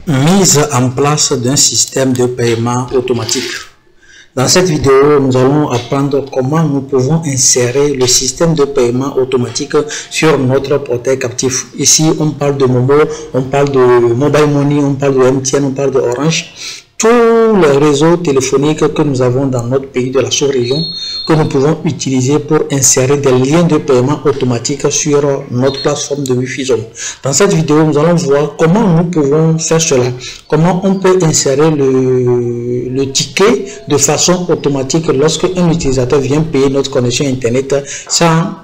Mise en place d'un système de paiement automatique. Dans cette vidéo, nous allons apprendre comment nous pouvons insérer le système de paiement automatique sur notre portail captif. Ici, on parle de Momo, on parle de Mobile Money, on parle de MTN, on parle de Orange. Tous les réseaux téléphoniques que nous avons dans notre pays de la sous-région que nous pouvons utiliser pour insérer des liens de paiement automatique sur notre plateforme de Wi-Fi Zone. Dans cette vidéo, nous allons voir comment nous pouvons faire cela, comment on peut insérer le ticket de façon automatique lorsque un utilisateur vient payer notre connexion Internet sans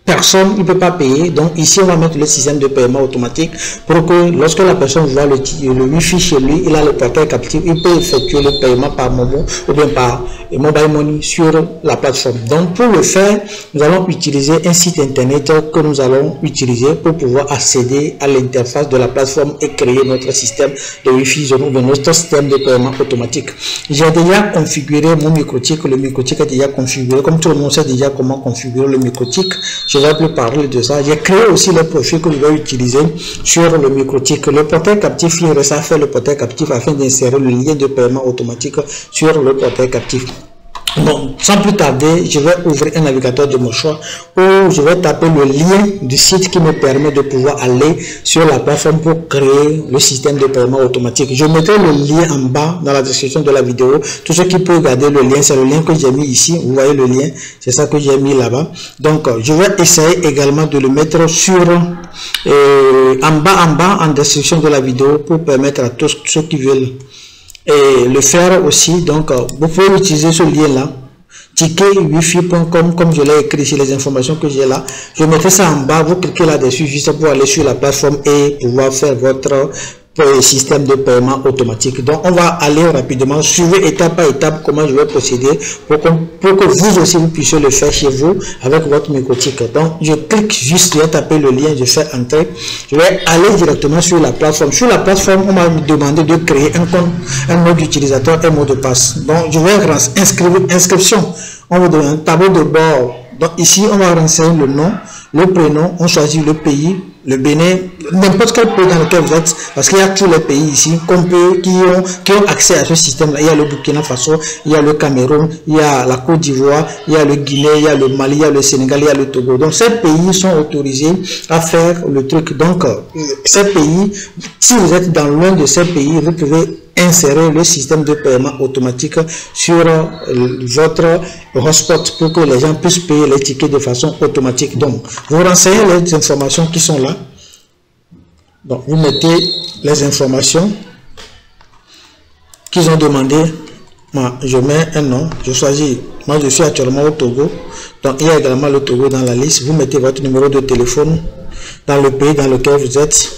personne, il ne peut pas payer. Donc ici on va mettre le système de paiement automatique pour que lorsque la personne voit le Wi-Fi chez lui, il a le portail captif, il peut effectuer le paiement par Momo ou bien par Mobile Money sur la plateforme. Donc pour le faire, nous allons utiliser un site internet que nous allons utiliser pour pouvoir accéder à l'interface de la plateforme et créer notre système de Wi-Fi Zone ou notre système de paiement automatique. J'ai déjà configuré mon microtique, le microtique est déjà configuré, comme tout le monde sait déjà comment configurer le microtique. Je vais plus parler de ça. J'ai créé aussi le profil que je vais utiliser sur le microtique. Le portail captif, il reste à faire le portail captif afin d'insérer le lien de paiement automatique sur le portail captif. Bon, sans plus tarder, je vais ouvrir un navigateur de mon choix où je vais taper le lien du site qui me permet de pouvoir aller sur la plateforme pour créer le système de paiement automatique. Je mettrai le lien en bas dans la description de la vidéo. Tous ceux qui peuvent regarder le lien, c'est le lien que j'ai mis ici. Vous voyez le lien, c'est ça que j'ai mis là-bas. Donc, je vais essayer également de le mettre sur en bas en description de la vidéo pour permettre à tous ceux qui veulent et le faire aussi. Donc vous pouvez utiliser ce lien là, ticketwifi.com, comme je l'ai écrit ici, les informations que j'ai là. Je mettrai ça en bas, vous cliquez là-dessus juste pour aller sur la plateforme et pouvoir faire votre système de paiement automatique. Donc on va aller rapidement, suivez étape par étape comment je vais procéder pour que vous aussi vous puissiez le faire chez vous avec votre microtique. Donc je clique juste, je vais taper le lien, je fais entrer, je vais aller directement sur la plateforme. Sur la plateforme, on va me demander de créer un compte, un mot d'utilisateur, un mot de passe. Donc je vais inscrire inscription, on va donner un tableau de bord. Donc ici on va renseigner le nom, le prénom, on choisit le pays, le Bénin, n'importe quel pays dans lequel vous êtes, parce qu'il y a tous les pays ici qui ont accès à ce système là. Il y a le Burkina Faso, il y a le Cameroun, il y a la Côte d'Ivoire, il y a le Guinée, il y a le Mali, il y a le Sénégal, il y a le Togo. Donc ces pays sont autorisés à faire le truc. Donc ces pays, si vous êtes dans l'un de ces pays, vous pouvez insérer le système de paiement automatique sur votre hotspot pour que les gens puissent payer les tickets de façon automatique. Donc, vous renseignez les informations qui sont là. Donc, vous mettez les informations qu'ils ont demandé. Moi, je mets un nom, je choisis. Moi, je suis actuellement au Togo. Donc, il y a également le Togo dans la liste. Vous mettez votre numéro de téléphone dans le pays dans lequel vous êtes.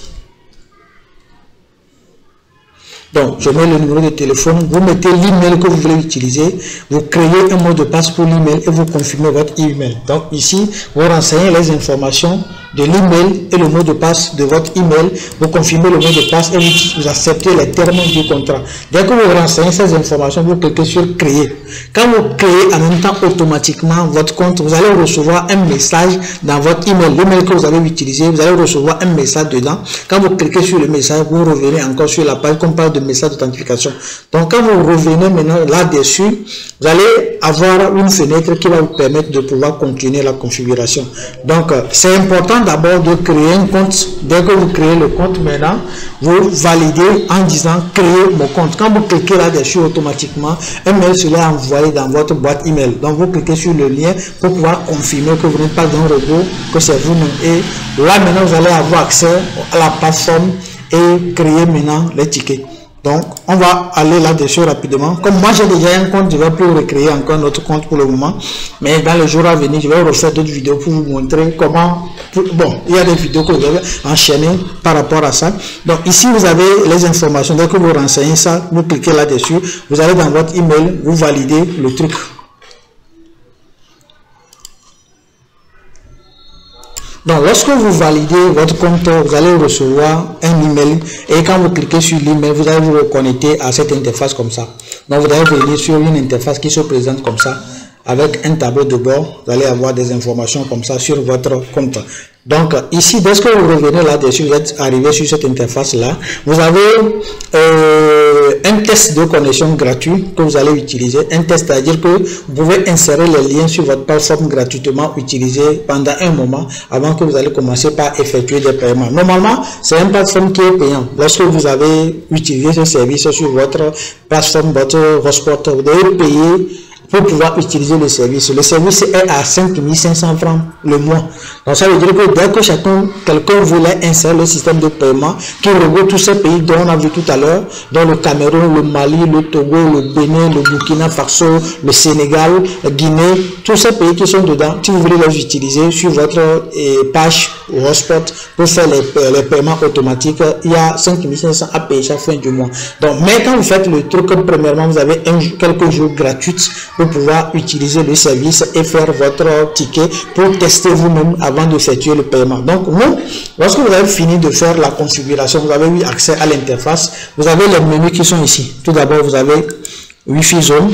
Donc, je mets le numéro de téléphone, vous mettez l'email que vous voulez utiliser, vous créez un mot de passe pour l'email et vous confirmez votre email. Donc, ici, vous renseignez les informations de l'email et le mot de passe de votre email, vous confirmez le mot de passe et vous acceptez les termes du contrat. Dès que vous renseignez ces informations, vous cliquez sur créer. Quand vous créez en même temps automatiquement votre compte, vous allez recevoir un message dans votre email, l'email que vous avez utilisé, vous allez recevoir un message dedans. Quand vous cliquez sur le message, vous revenez encore sur la page qu'on parle de message d'authentification. Donc quand vous revenez maintenant là-dessus, vous allez avoir une fenêtre qui va vous permettre de pouvoir continuer la configuration. Donc c'est important d'abord de créer un compte. Dès que vous créez le compte, maintenant vous validez en disant créer mon compte. Quand vous cliquez là-dessus, automatiquement un mail sera envoyé dans votre boîte email. Donc vous cliquez sur le lien pour pouvoir confirmer que vous n'êtes pas dans un robot, que c'est vous-même. Et là maintenant vous allez avoir accès à la plateforme et créer maintenant les tickets. Donc, on va aller là-dessus rapidement. Comme moi, j'ai déjà un compte, je ne vais plus recréer encore notre compte pour le moment. Mais dans les jours à venir, je vais refaire d'autres vidéos pour vous montrer comment... Bon, il y a des vidéos que vous avez enchaînées par rapport à ça. Donc, ici, vous avez les informations. Dès que vous renseignez ça, vous cliquez là-dessus. Vous allez dans votre email, vous validez le truc. Donc, lorsque vous validez votre compte, vous allez recevoir un email et quand vous cliquez sur l'email, vous allez vous reconnecter à cette interface comme ça. Donc, vous allez venir sur une interface qui se présente comme ça avec un tableau de bord. Vous allez avoir des informations comme ça sur votre compte. Donc ici, dès que vous revenez là-dessus, vous êtes arrivé sur cette interface-là, vous avez un test de connexion gratuit que vous allez utiliser. Un test, c'est-à-dire que vous pouvez insérer les liens sur votre plateforme gratuitement utilisée pendant un moment avant que vous allez commencer par effectuer des paiements. Normalement, c'est une plateforme qui est payante. Lorsque vous avez utilisé ce service sur votre plateforme, votre hotspot, vous devez payer pour pouvoir utiliser le service. Le service est à 5500 francs le mois. Donc ça veut dire que dès que quelqu'un voulait insérer le système de paiement qui regroupe tous ces pays dont on a vu tout à l'heure, dont le Cameroun, le Mali, le Togo, le Bénin, le Burkina Faso, le Sénégal, la Guinée, tous ces pays qui sont dedans, si vous voulez les utiliser sur votre page hotspot pour faire les paiements automatiques, il y a 5500 à payer chaque fin du mois. Donc, mais quand vous faites le truc, premièrement, vous avez quelques jours gratuits pour pouvoir utiliser le service et faire votre ticket pour tester vous-même avant de effectuer le paiement. Donc, nous, lorsque vous avez fini de faire la configuration, vous avez eu accès à l'interface, vous avez les menus qui sont ici. Tout d'abord, vous avez Wi-Fi zone.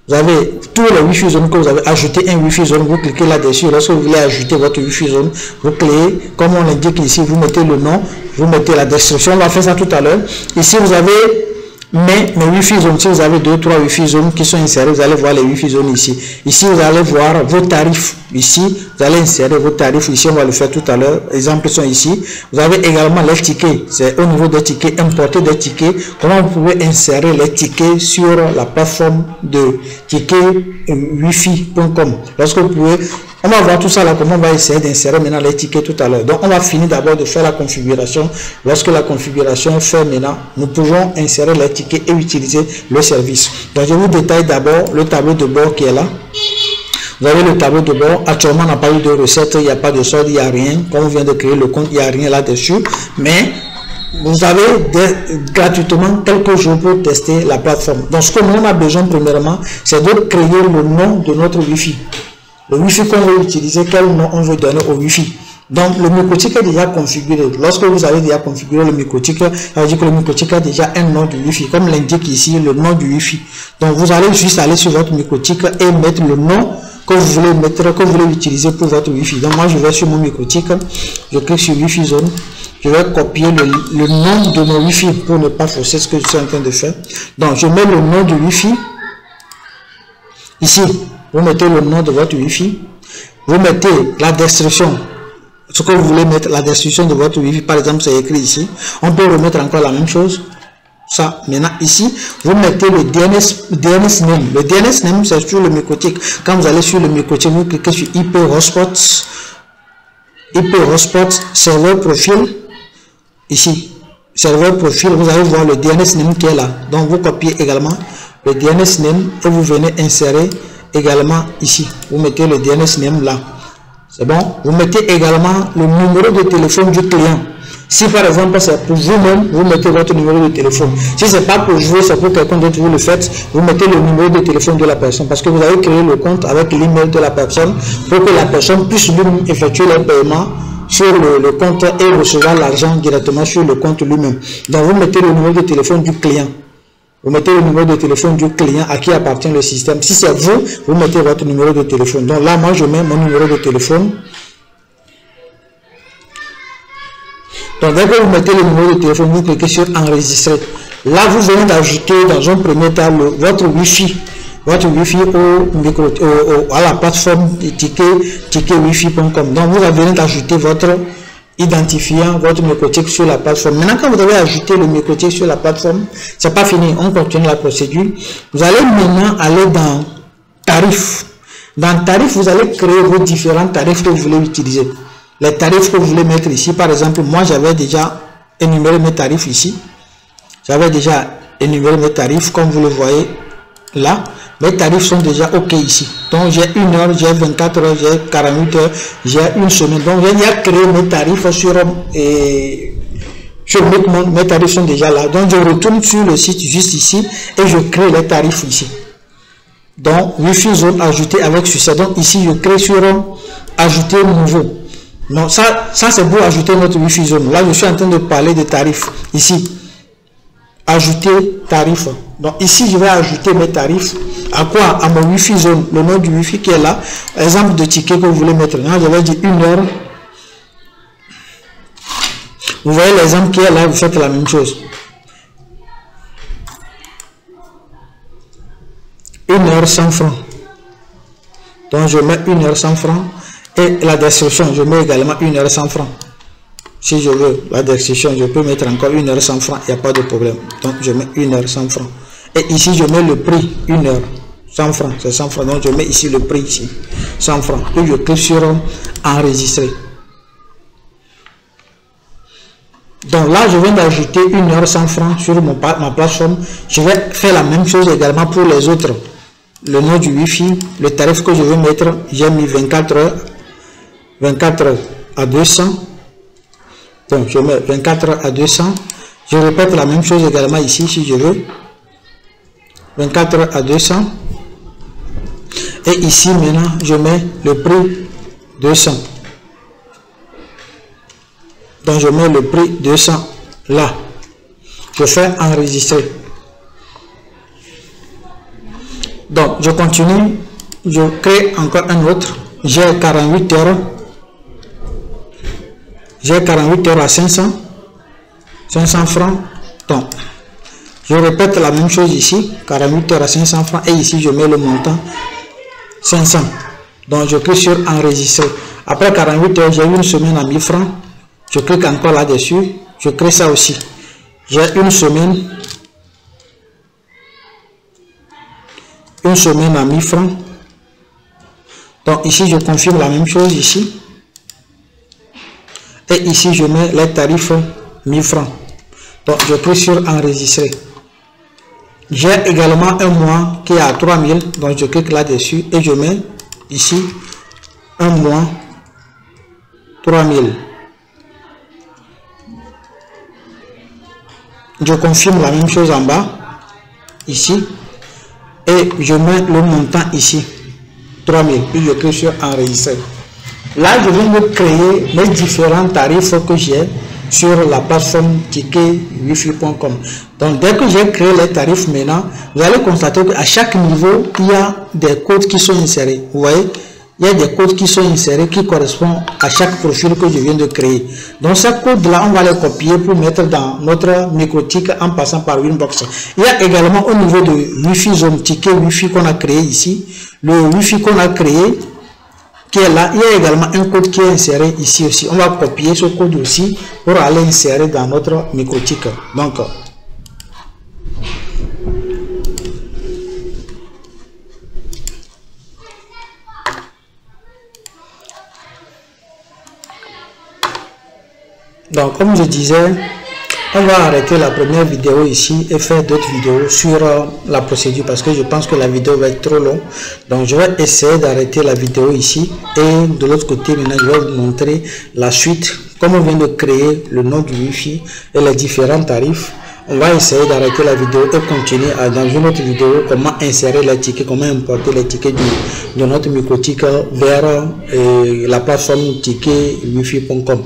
Vous avez tous les Wi-Fi zones que vous avez ajouté un Wi-Fi zone, vous cliquez là-dessus. Lorsque vous voulez ajouter votre Wi-Fi zone, vous cliquez, comme on l'indique ici, vous mettez le nom, vous mettez la description. On va faire ça tout à l'heure. Ici, vous avez mes Wi-Fi zones. Si vous avez 2-3 Wi-Fi zones qui sont insérées, vous allez voir les Wi-Fi zones ici. Ici, vous allez voir vos tarifs. Ici, vous allez insérer vos tarifs. Ici, on va le faire tout à l'heure. Les exemples sont ici. Vous avez également les tickets. C'est au niveau des tickets, importer des tickets. Comment vous pouvez insérer les tickets sur la plateforme de ticketwifi.com. Lorsque vous pouvez, on va voir tout ça là, comment on va essayer d'insérer maintenant les tickets tout à l'heure. Donc, on va finir d'abord de faire la configuration. Lorsque la configuration est faite maintenant, nous pouvons insérer les tickets et utiliser le service. Donc, je vous détaille d'abord le tableau de bord qui est là. Vous avez le tableau de bord. Actuellement, on n'a pas eu de recette, il n'y a pas de solde, il n'y a rien. Comme on vient de créer le compte, il n'y a rien là-dessus. Mais vous avez gratuitement quelques jours pour tester la plateforme. Donc, ce que nous on a besoin premièrement, c'est de créer le nom de notre Wi-Fi. Le Wi-Fi qu'on veut utiliser, quel nom on veut donner au Wi-Fi. Donc, le microtique est déjà configuré. Lorsque vous avez déjà configuré le microtique, ça veut dire que le microtique a déjà un nom du Wi-Fi, comme l'indique ici le nom du Wi-Fi. Donc, vous allez juste aller sur votre microtique et mettre le nom que vous voulez mettre, que vous voulez utiliser pour votre Wi-Fi. Donc, moi, je vais sur mon microtique, je clique sur Wi-Fi zone. Je vais copier le nom de mon Wi-Fi pour ne pas forcer ce que je suis en train de faire. Donc, je mets le nom du Wi-Fi. Ici, vous mettez le nom de votre Wi-Fi. Vous mettez la description. Ce que vous voulez mettre, la description de votre Wi-Fi, par exemple, c'est écrit ici. On peut remettre encore la même chose. Ça, maintenant, ici, vous mettez le DNS name. Le DNS name, c'est sur le microtique. Quand vous allez sur le microtique, vous cliquez sur IP hotspot, serveur profil. Ici, serveur profil, vous allez voir le DNS name qui est là. Donc, vous copiez également le DNS name et vous venez insérer également ici. Vous mettez le DNS name là. C'est bon? Vous mettez également le numéro de téléphone du client. Si par exemple c'est pour vous-même, vous mettez votre numéro de téléphone. Si c'est pas pour vous, c'est pour quelqu'un d'autre, vous le faites, vous mettez le numéro de téléphone de la personne. Parce que vous avez créé le compte avec l'email de la personne pour que la personne puisse lui effectuer le paiement sur le compte et recevoir l'argent directement sur le compte lui-même. Donc vous mettez le numéro de téléphone du client. Vous mettez le numéro de téléphone du client à qui appartient le système. Si c'est vous, vous mettez votre numéro de téléphone. Donc là, moi, je mets mon numéro de téléphone. Donc, dès que vous mettez le numéro de téléphone, vous cliquez sur enregistrer. Là, vous venez d'ajouter dans un premier temps votre Wi-Fi. Votre Wi-Fi à la plateforme ticketwifi.com. Donc, vous venez d'ajouter votre identifiant votre microtique sur la plateforme. Maintenant, quand vous avez ajouté le microtique sur la plateforme, c'est pas fini. On continue la procédure. Vous allez maintenant aller dans tarifs. Dans tarifs, vous allez créer vos différents tarifs que vous voulez utiliser. Les tarifs que vous voulez mettre ici, par exemple, moi j'avais déjà énuméré mes tarifs ici. J'avais déjà énuméré mes tarifs, comme vous le voyez là. Mes tarifs sont déjà OK ici. Donc, j'ai 1 heure, j'ai 24 heures, j'ai 48 heures, j'ai une semaine. Donc, j'ai déjà créé mes tarifs sur Bitmon. Mes tarifs sont déjà là. Donc, je retourne sur le site juste ici et je crée les tarifs ici. Donc, Wi-Fi zone ajouté avec succès. Donc, ici, je crée sur ajouter nouveau. Donc, ça c'est pour ajouter notre Wi-Fi zone. Là, je suis en train de parler de tarifs. Ici, ajouter tarif. Donc ici, je vais ajouter mes tarifs. À quoi? À mon Wi-Fi zone, le nom du Wi-Fi qui est là. Exemple de ticket que vous voulez mettre. Là, je vais dire 1 heure, Vous voyez l'exemple qui est là, vous faites la même chose. 1 heure 100 francs. Donc je mets 1 heure 100 francs. Et la description, je mets également 1 heure 100 francs. Si je veux la description, je peux mettre encore 1 heure 100 francs, il n'y a pas de problème. Donc je mets 1 heure 100 francs. Et ici, je mets le prix, 1 heure 100 francs, c'est 100 francs. Donc je mets ici le prix, ici, 100 francs. Et je clique sur enregistrer. Donc là, je viens d'ajouter 1 heure 100 francs sur ma plateforme. Je vais faire la même chose également pour les autres. Le nom du Wi-Fi, le tarif que je veux mettre, j'ai mis 24 heures à 200. Donc je mets 24 heures à 200. Je répète la même chose également ici si je veux. 24 heures à 200. Et ici maintenant, je mets le prix 200. Donc je mets le prix 200 là. Je fais enregistrer. Donc je continue. Je crée encore un autre. J'ai 48 heures. J'ai 48 heures à 500 francs. Donc je répète la même chose ici. 48 heures à 500 francs. Et ici je mets le montant 500. Donc je clique sur enregistrer. Après 48 heures, j'ai une semaine à 1000 francs. Je clique encore là-dessus. Je crée ça aussi. J'ai une semaine à 1000 francs. Donc ici, je confirme la même chose ici. Et ici, je mets les tarifs 1000 francs. Donc je clique sur enregistrer. J'ai également un mois qui est à 3000. Donc je clique là-dessus et je mets ici un mois 3000. Je confirme la même chose en bas, ici, et je mets le montant ici, 3000, puis je clique sur enregistrer. Là, je viens de créer les différents tarifs que j'ai sur la plateforme ticketwifi.com. Donc, dès que j'ai créé les tarifs maintenant, vous allez constater qu'à chaque niveau, il y a des codes qui sont insérés. Vous voyez? Il y a des codes qui sont insérés qui correspondent à chaque profil que je viens de créer. Donc ces codes-là, on va les copier pour mettre dans notre microtique en passant par Winbox. Il y a également au niveau de Wi-Fi Zone Ticket Wi-Fi qu'on a créé ici, le Wi-Fi qu'on a créé qui est là, il y a également un code qui est inséré ici aussi. On va copier ce code aussi pour aller insérer dans notre microtique. Donc, comme je disais, on va arrêter la première vidéo ici et faire d'autres vidéos sur la procédure parce que je pense que la vidéo va être trop longue. Donc, je vais essayer d'arrêter la vidéo ici et de l'autre côté, maintenant, je vais vous montrer la suite. Comme on vient de créer le nom du Wi-Fi et les différents tarifs, on va essayer d'arrêter la vidéo et continuer dans une autre vidéo comment insérer les tickets, comment importer les tickets de notre microtique vers la plateforme ticketwifi.com.